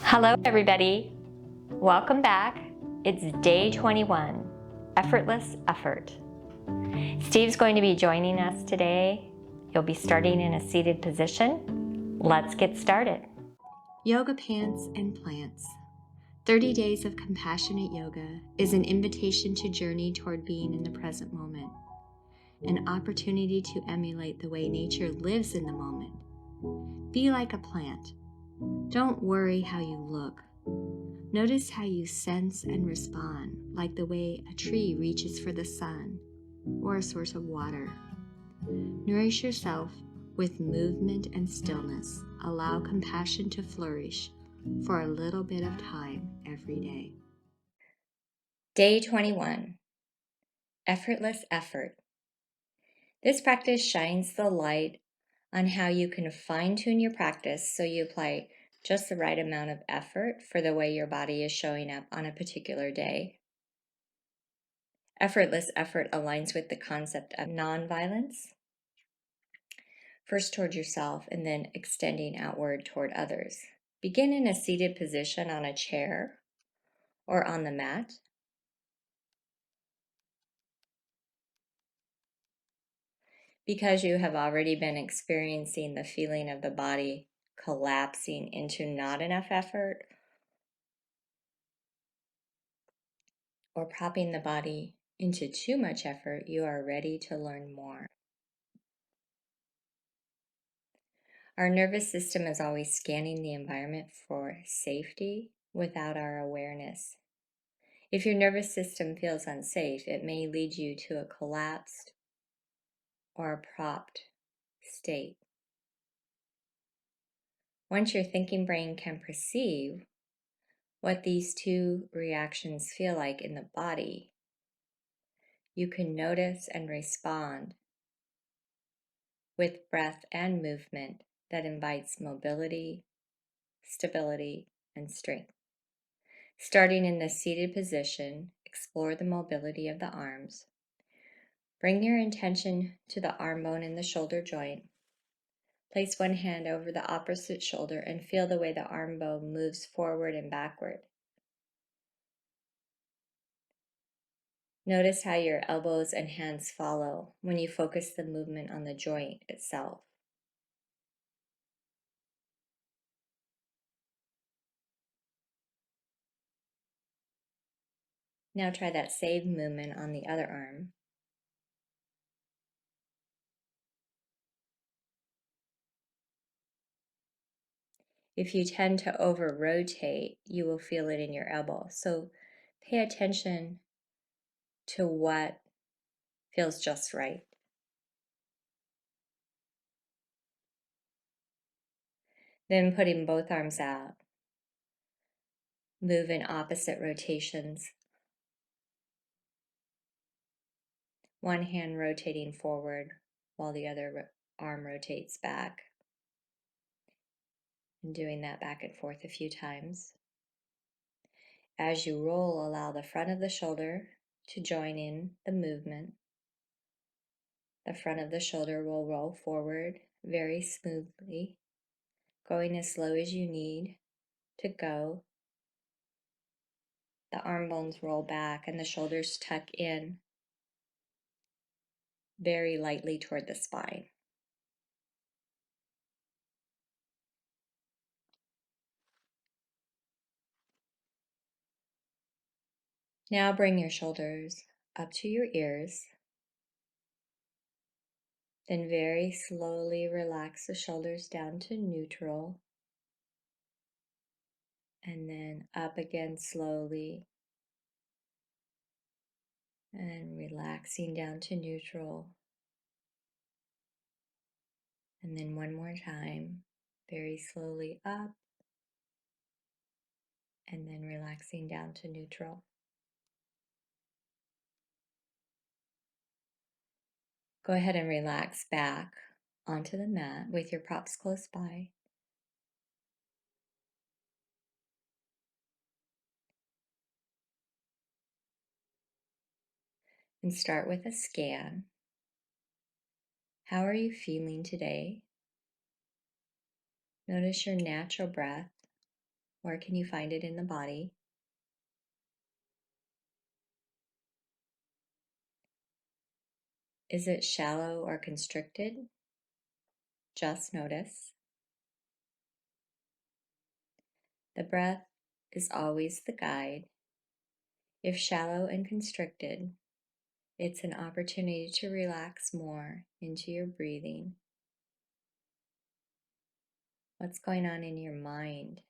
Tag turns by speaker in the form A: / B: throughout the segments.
A: Hello everybody, welcome back. It's day 21, Effortless Effort. Steve's going to be joining us today. He'll be starting in a seated position. Let's get started.
B: Yoga Pants and Plants. 30 Days of Compassionate Yoga is an invitation to journey toward being in the present moment, an opportunity to emulate the way nature lives in the moment. Be like a plant. Don't worry how you look. Notice how you sense and respond, like the way a tree reaches for the sun or a source of water. Nourish yourself with movement and stillness. Allow compassion to flourish for a little bit of time every day.
A: Day 21, Effortless Effort. This practice shines the light on how you can fine-tune your practice so you apply just the right amount of effort for the way your body is showing up on a particular day. Effortless effort aligns with the concept of nonviolence, first toward yourself and then extending outward toward others. Begin in a seated position on a chair or on the mat. Because you have already been experiencing the feeling of the body collapsing into not enough effort or propping the body into too much effort, you are ready to learn more. Our nervous system is always scanning the environment for safety without our awareness. If your nervous system feels unsafe, it may lead you to a collapsed or a propped state. Once your thinking brain can perceive what these two reactions feel like in the body, you can notice and respond with breath and movement that invites mobility, stability, and strength. Starting in the seated position, explore the mobility of the arms. Bring your intention to the arm bone and the shoulder joint. Place one hand over the opposite shoulder and feel the way the arm bone moves forward and backward. Notice how your elbows and hands follow when you focus the movement on the joint itself. Now try that same movement on the other arm. If you tend to over-rotate, you will feel it in your elbow. So pay attention to what feels just right. Then putting both arms out. Move in opposite rotations. One hand rotating forward while the other arm rotates back. And doing that back and forth a few times. As you roll, allow the front of the shoulder to join in the movement. The front of the shoulder will roll forward very smoothly, going as slow as you need to go. The arm bones roll back and the shoulders tuck in very lightly toward the spine. Now bring your shoulders up to your ears. Then very slowly relax the shoulders down to neutral. And then up again slowly. And relaxing down to neutral. And then one more time, very slowly up. And then relaxing down to neutral. Go ahead and relax back onto the mat with your props close by. And start with a scan. How are you feeling today? Notice your natural breath Where can you find it in the body? Is it shallow or constricted? Just notice. The breath is always the guide. If shallow and constricted, it's an opportunity to relax more into your breathing. What's going on in your mind?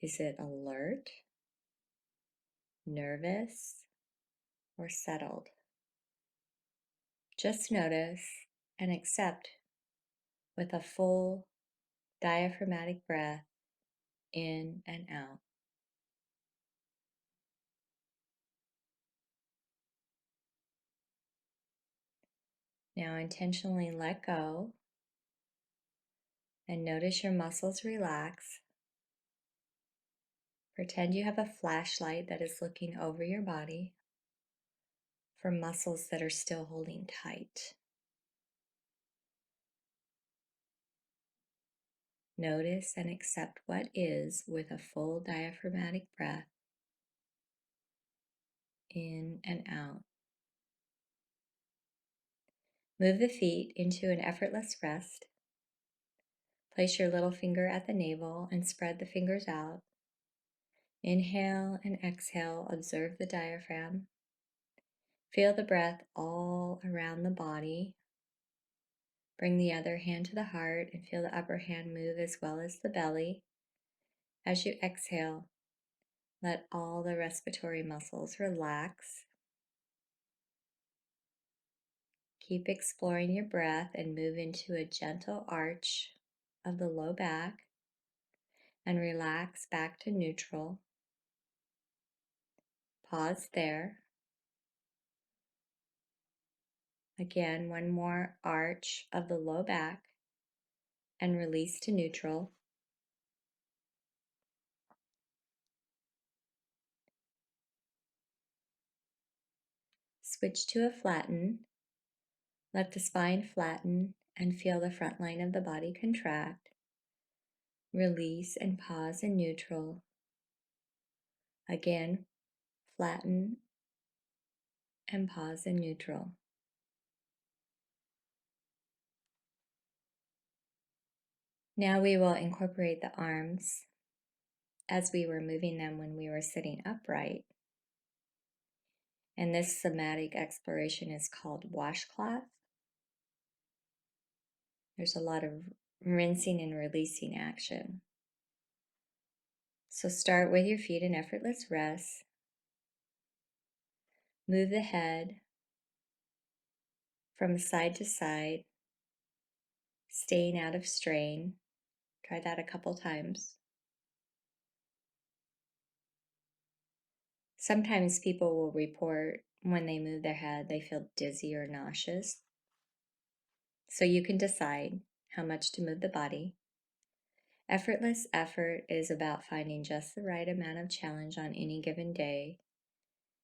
A: Is it alert, nervous, or settled? Just notice and accept with a full diaphragmatic breath in and out. Now intentionally let go and notice your muscles relax. Pretend you have a flashlight that is looking over your body for muscles that are still holding tight. Notice and accept what is with a full diaphragmatic breath in and out. Move the feet into an effortless rest. Place your little finger at the navel and spread the fingers out. Inhale and exhale, observe the diaphragm. Feel the breath all around the body. Bring the other hand to the heart and feel the upper hand move as well as the belly. As you exhale, let all the respiratory muscles relax. Keep exploring your breath and move into a gentle arch of the low back and relax back to neutral. Pause there. Again, one more arch of the low back and release to neutral. Switch to a flatten. Let the spine flatten and feel the front line of the body contract. Release and pause in neutral. Again, flatten and pause in neutral. Now we will incorporate the arms as we were moving them when we were sitting upright. And this somatic exploration is called washcloth. There's a lot of rinsing and releasing action. So start with your feet in effortless rest. Move the head from side to side, staying out of strain. Try that a couple times. Sometimes people will report when they move their head, they feel dizzy or nauseous. So you can decide how much to move the body. Effortless effort is about finding just the right amount of challenge on any given day.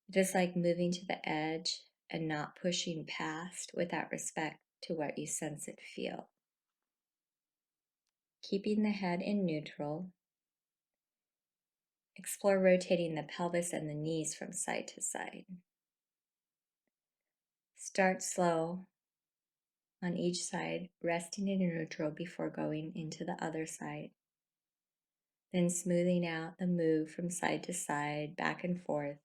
A: It is like moving to the edge and not pushing past without respect to what you sense and feel. Keeping the head in neutral. Explore rotating the pelvis and the knees from side to side. Start slow on each side, resting in neutral before going into the other side. Then smoothing out the move from side to side, back and forth.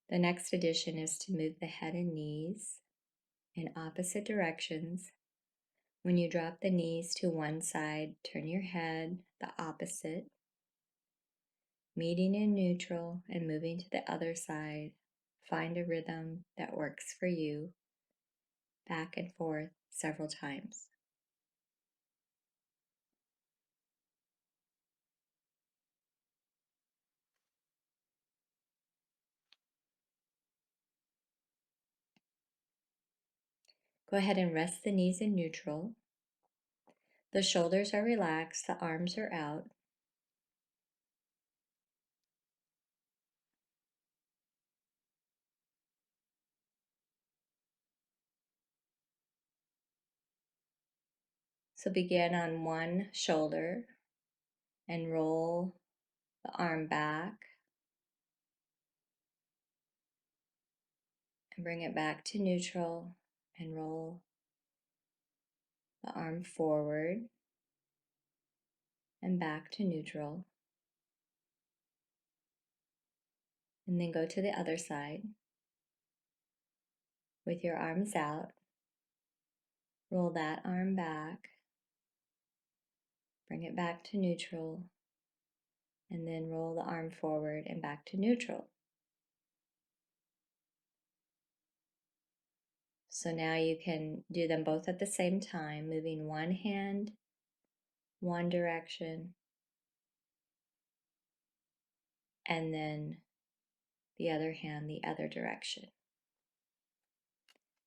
A: The next addition is to move the head and knees in opposite directions. When you drop the knees to one side, turn your head the opposite, meeting in neutral and moving to the other side. Find a rhythm that works for you, back and forth several times. Go ahead and rest the knees in neutral. The shoulders are relaxed, the arms are out. So begin on one shoulder and roll the arm back and bring it back to neutral and roll the arm forward and back to neutral. And then go to the other side with your arms out. Roll that arm back, bring it back to neutral, and then roll the arm forward and back to neutral. So now you can do them both at the same time, moving one hand one direction and then the other hand the other direction.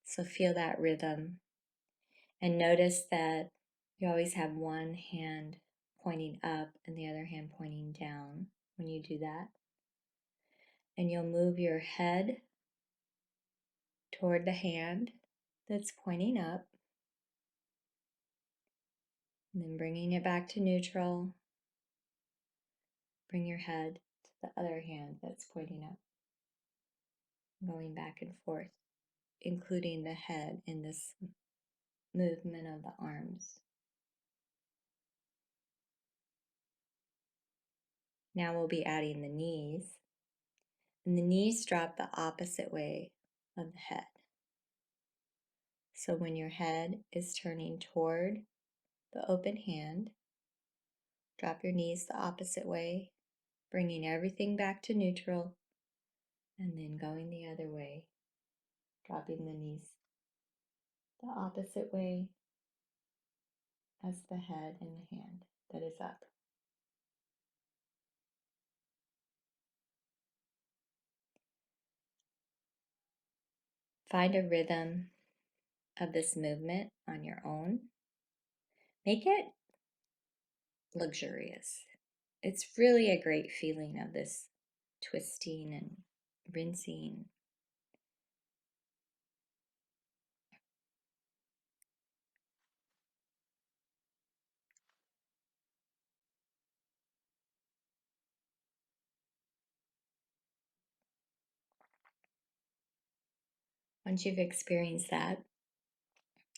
A: So feel that rhythm and notice that you always have one hand pointing up and the other hand pointing down when you do that. And you'll move your head toward the hand that's pointing up, and then bringing it back to neutral. Bring your head to the other hand that's pointing up, going back and forth, including the head in this movement of the arms. Now we'll be adding the knees, and the knees drop the opposite way of the head. So when your head is turning toward the open hand, drop your knees the opposite way, bringing everything back to neutral, and then going the other way, dropping the knees the opposite way as the head and the hand that is up. Find a rhythm of this movement on your own. Make it luxurious. It's really a great feeling of this twisting and rinsing. Once you've experienced that,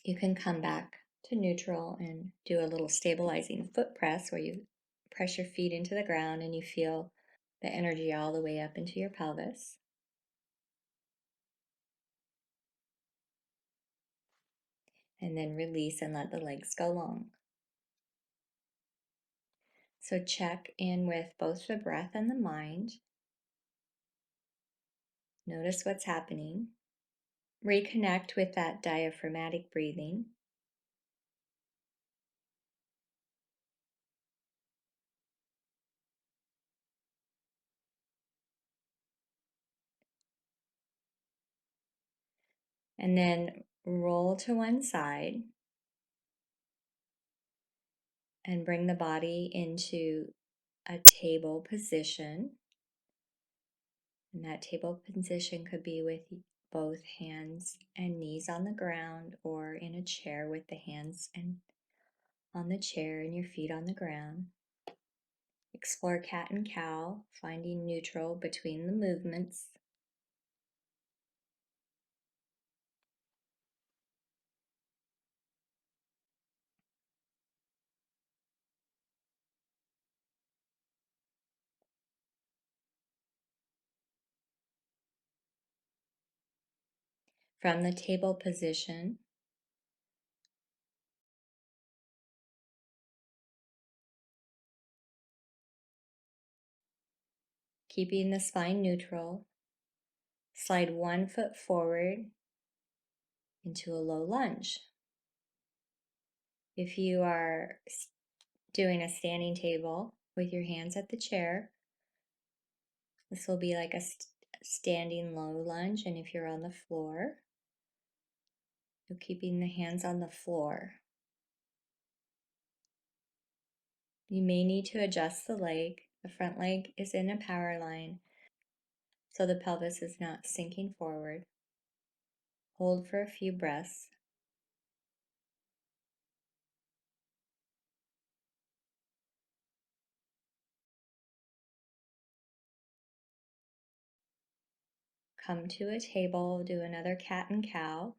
A: you can come back to neutral and do a little stabilizing foot press where you press your feet into the ground and you feel the energy all the way up into your pelvis. And then release and let the legs go long. So check in with both the breath and the mind. Notice what's happening. Reconnect with that diaphragmatic breathing. And then roll to one side and bring the body into a table position. And that table position could be with both hands and knees on the ground, or in a chair with the hands and on the chair and your feet on the ground. Explore cat and cow, finding neutral between the movements. From the table position, keeping the spine neutral, slide one foot forward into a low lunge. If you are doing a standing table with your hands at the chair, this will be like a standing low lunge, and if you're on the floor, you're keeping the hands on the floor. You may need to adjust the leg. The front leg is in a power line, so the pelvis is not sinking forward. Hold for a few breaths. come to a table, do another cat and cow.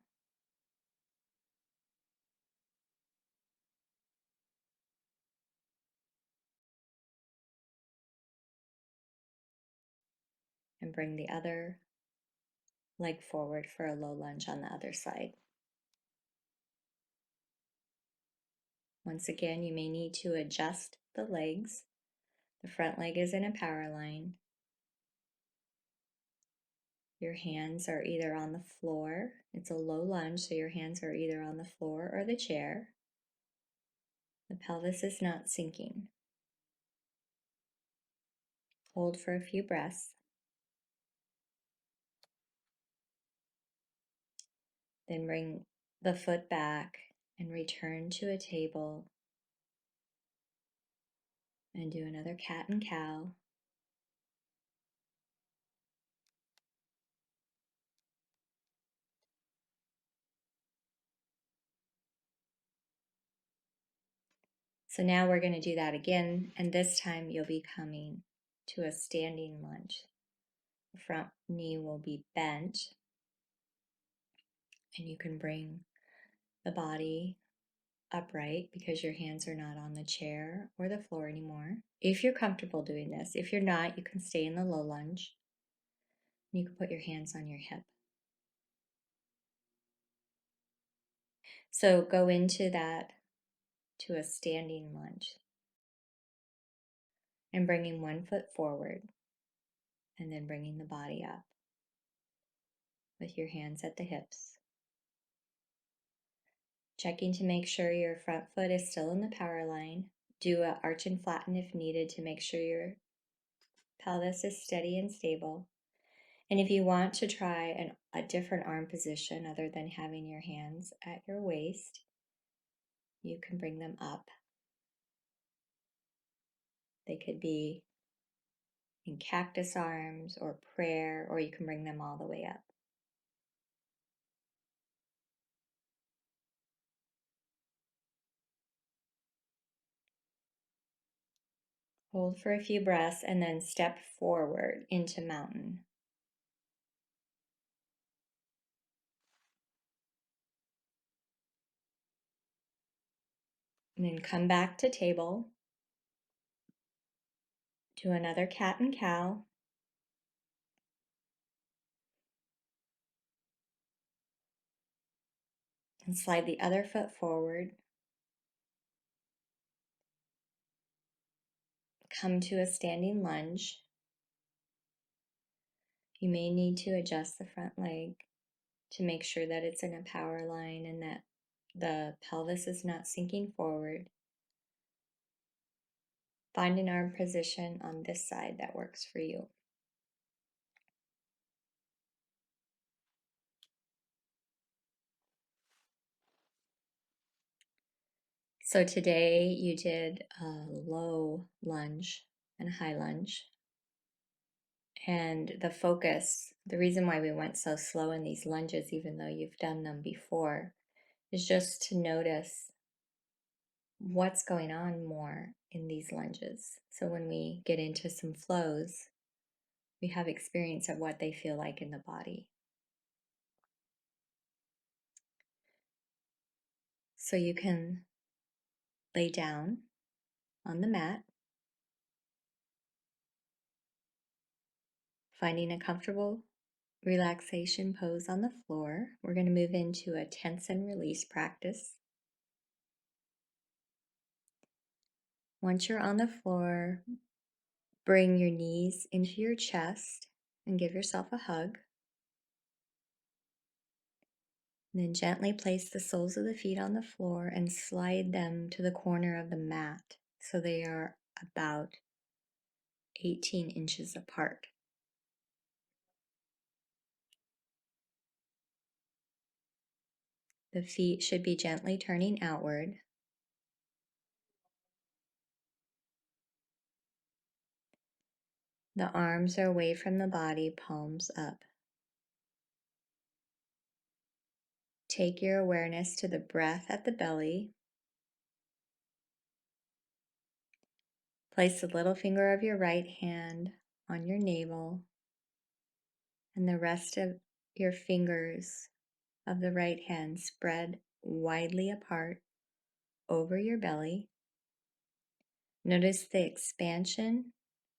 A: And bring the other leg forward for a low lunge on the other side. Once again, you may need to adjust the legs. The front leg is in a power line. Your hands are either on the floor. It's a low lunge, so your hands are either on the floor or the chair. The pelvis is not sinking. Hold for a few breaths. Then bring the foot back and return to a table and do another cat and cow. So now we're going to do that again, and this time you'll be coming to a standing lunge. The front knee will be bent, and you can bring the body upright because your hands are not on the chair or the floor anymore. If you're comfortable doing this, if you're not, you can stay in the low lunge. You can put your hands on your hip. So go into that to a standing lunge and bringing one foot forward and then bringing the body up with your hands at the hips. Checking to make sure your front foot is still in the power line. Do a arch and flatten if needed to make sure your pelvis is steady and stable. And if you want to try a different arm position other than having your hands at your waist, you can bring them up. They could be in cactus arms or prayer, or you can bring them all the way up. Hold for a few breaths and then step forward into mountain. And then come back to table. Do another cat and cow. And slide the other foot forward. Come to a standing lunge. You may need to adjust the front leg to make sure that it's in a power line and that the pelvis is not sinking forward. Find an arm position on this side that works for you. So today you did a low lunge and a high lunge. And the focus, the reason why we went so slow in these lunges, even though you've done them before, is just to notice what's going on more in these lunges. So when we get into some flows, we have experience of what they feel like in the body. So you can lay down on the mat, finding a comfortable relaxation pose on the floor. We're going to move into a tense and release practice. Once you're on the floor, bring your knees into your chest and give yourself a hug. And then gently place the soles of the feet on the floor and slide them to the corner of the mat so they are about 18 inches apart. The feet should be gently turning outward. The arms are away from the body, palms up. Take your awareness to the breath at the belly. Place the little finger of your right hand on your navel and the rest of your fingers of the right hand spread widely apart over your belly. Notice the expansion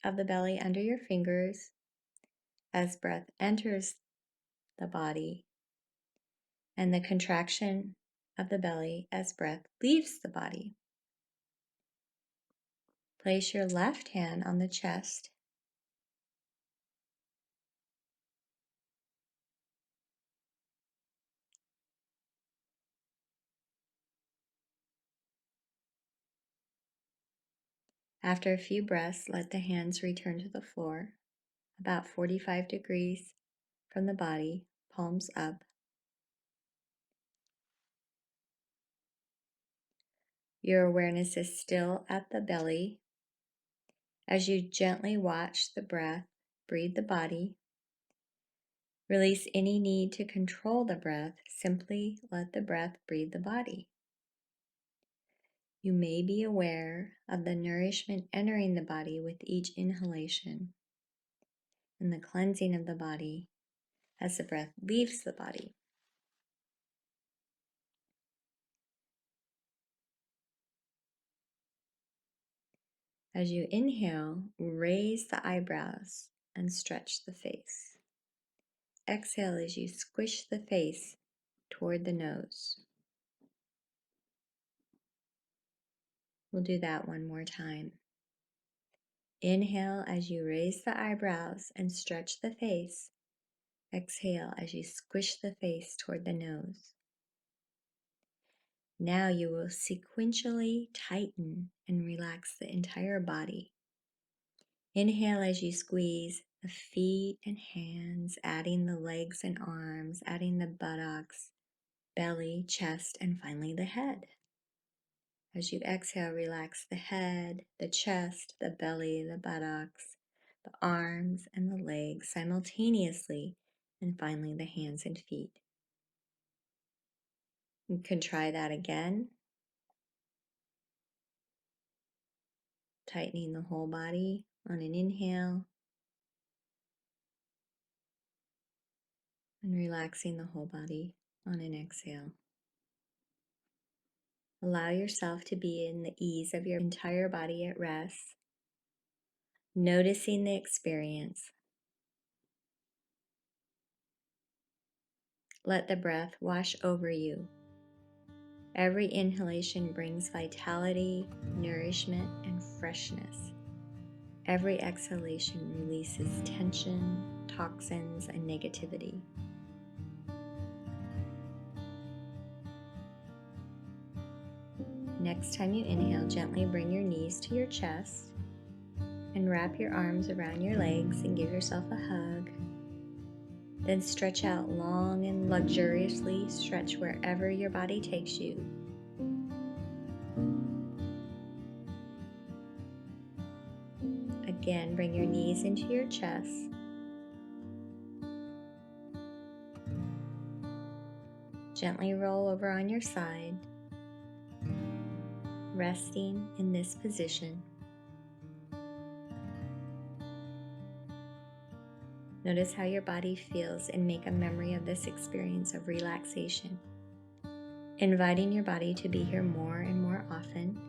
A: of the belly under your fingers as breath enters the body, and the contraction of the belly as breath leaves the body. Place your left hand on the chest. After a few breaths, let the hands return to the floor, about 45 degrees from the body, palms up. Your awareness is still at the belly. As you gently watch the breath, breathe the body. Release any need to control the breath. Simply let the breath breathe the body. You may be aware of the nourishment entering the body with each inhalation and the cleansing of the body as the breath leaves the body. As you inhale, raise the eyebrows and stretch the face. Exhale as you squish the face toward the nose. We'll do that one more time. Inhale as you raise the eyebrows and stretch the face. Exhale as you squish the face toward the nose. Now you will sequentially tighten and relax the entire body. Inhale as you squeeze the feet and hands, adding the legs and arms, adding the buttocks, belly, chest, and finally the head. As you exhale, relax the head, the chest, the belly, the buttocks, the arms, and the legs simultaneously, and finally the hands and feet. You can try that again, tightening the whole body on an inhale and relaxing the whole body on an exhale. Allow yourself to be in the ease of your entire body at rest, noticing the experience. Let the breath wash over you. Every inhalation brings vitality, nourishment, and freshness. Every exhalation releases tension, toxins, and negativity. Next time you inhale, gently bring your knees to your chest and wrap your arms around your legs and give yourself a hug. Then stretch out long and luxuriously. Stretch wherever your body takes you. Again, bring your knees into your chest. Gently roll over on your side, resting in this position. Notice how your body feels and make a memory of this experience of relaxation. Inviting your body to be here more and more often.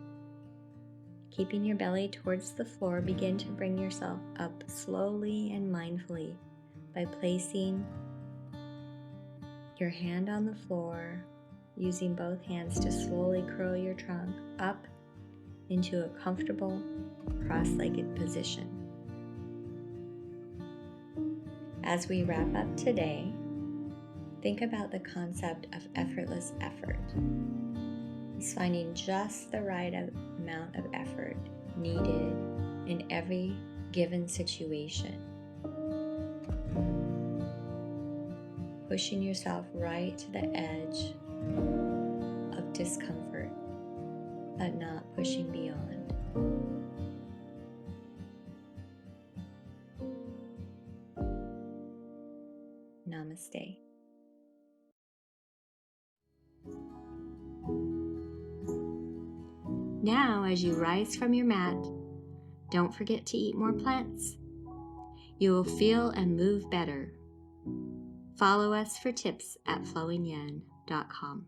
A: Keeping your belly towards the floor, begin to bring yourself up slowly and mindfully by placing your hand on the floor, using both hands to slowly curl your trunk up into a comfortable cross-legged position. As we wrap up today, think about the concept of effortless effort. It's finding just the right amount of effort needed in every given situation. Pushing yourself right to the edge of discomfort, but not pushing beyond. Namaste.
B: Now, as you rise from your mat, don't forget to eat more plants. You will feel and move better. Follow us for tips at flowingyen.com.